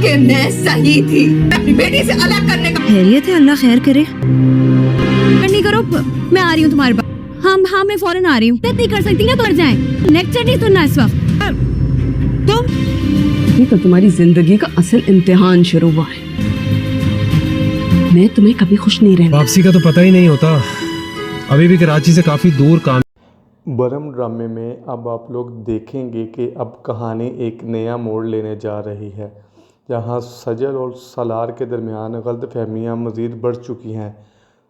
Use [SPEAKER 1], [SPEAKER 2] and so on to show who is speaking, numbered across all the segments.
[SPEAKER 1] کہ میں صحیح تھی اپنی بیٹی سے الگ کرنے کا.
[SPEAKER 2] خیریت ہے، اللہ خیر کرے. نہیں کرو، میں آ رہی ہوں تمہارے پاس. ہاں میں فوراً آ رہی ہوں. نہیں کر سکتی نا، تو جائیں. لیکچر نہیں سننا اس وقت. تم
[SPEAKER 1] یہ تو تمہاری زندگی کا اصل امتحان شروع ہوا ہے. میں تمہیں کبھی خوش نہیں رہنا.
[SPEAKER 3] واپسی کا تو پتہ ہی نہیں ہوتا. ابھی بھی کراچی سے کافی دور کام.
[SPEAKER 4] برہم ڈرامے میں اب آپ لوگ دیکھیں گے کہ اب کہانی ایک نیا موڑ لینے جا رہی ہے، جہاں سجل اور سالار کے درمیان غلط فہمیاں مزید بڑھ چکی ہیں.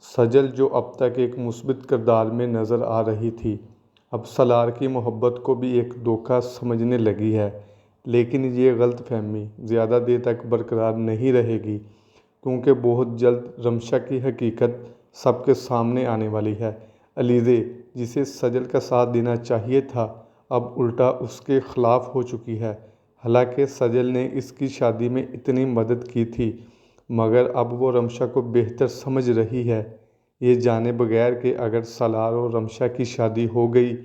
[SPEAKER 4] سجل جو اب تک ایک مثبت کردار میں نظر آ رہی تھی، اب سالار کی محبت کو بھی ایک دھوکہ سمجھنے لگی ہے. لیکن یہ غلط فہمی زیادہ دیر تک برقرار نہیں رہے گی، کیونکہ بہت جلد رمشا کی حقیقت سب کے سامنے آنے والی ہے. علیزے، جسے سجل کا ساتھ دینا چاہیے تھا، اب الٹا اس کے خلاف ہو چکی ہے. حالانکہ سجل نے اس کی شادی میں اتنی مدد کی تھی، مگر اب وہ رمشا کو بہتر سمجھ رہی ہے، یہ جانے بغیر کہ اگر سالار اور رمشا کی شادی ہو گئی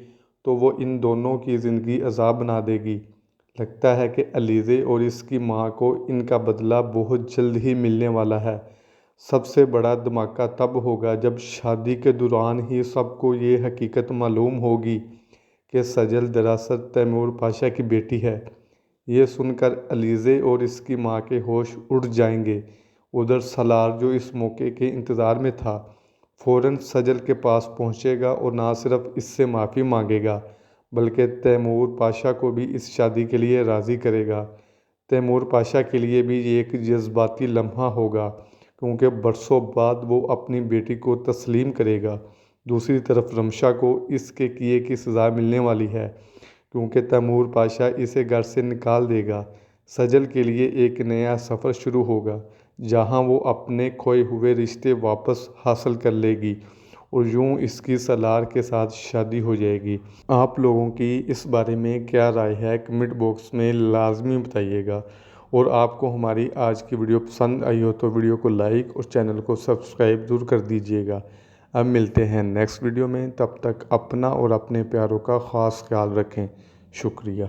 [SPEAKER 4] تو وہ ان دونوں کی زندگی عذاب بنا دے گی. لگتا ہے کہ علیزے اور اس کی ماں کو ان کا بدلہ بہت جلد ہی ملنے والا ہے. سب سے بڑا دھماکہ تب ہوگا جب شادی کے دوران ہی سب کو یہ حقیقت معلوم ہوگی کہ سجل دراصل تیمور پاشا کی بیٹی ہے. یہ سن کر علیزے اور اس کی ماں کے ہوش اڑ جائیں گے. ادھر سالار، جو اس موقع کے انتظار میں تھا، فوراً سجل کے پاس پہنچے گا اور نہ صرف اس سے معافی مانگے گا بلکہ تیمور پاشا کو بھی اس شادی کے لیے راضی کرے گا. تیمور پاشا کے لیے بھی یہ ایک جذباتی لمحہ ہوگا، کیونکہ برسوں بعد وہ اپنی بیٹی کو تسلیم کرے گا. دوسری طرف رمشا کو اس کے کیے کی سزا ملنے والی ہے، کیونکہ تیمور پاشا اسے گھر سے نکال دے گا. سجل کے لیے ایک نیا سفر شروع ہوگا، جہاں وہ اپنے کھوئے ہوئے رشتے واپس حاصل کر لے گی، اور یوں اس کی سالار کے ساتھ شادی ہو جائے گی. آپ لوگوں کی اس بارے میں کیا رائے ہے؟ کمنٹ باکس میں لازمی بتائیے گا. اور آپ کو ہماری آج کی ویڈیو پسند آئی ہو تو ویڈیو کو لائک اور چینل کو سبسکرائب ضرور کر دیجیے گا. اب ملتے ہیں نیکسٹ ویڈیو میں، تب تک اپنا اور اپنے پیاروں کا خاص خیال رکھیں. شکریہ.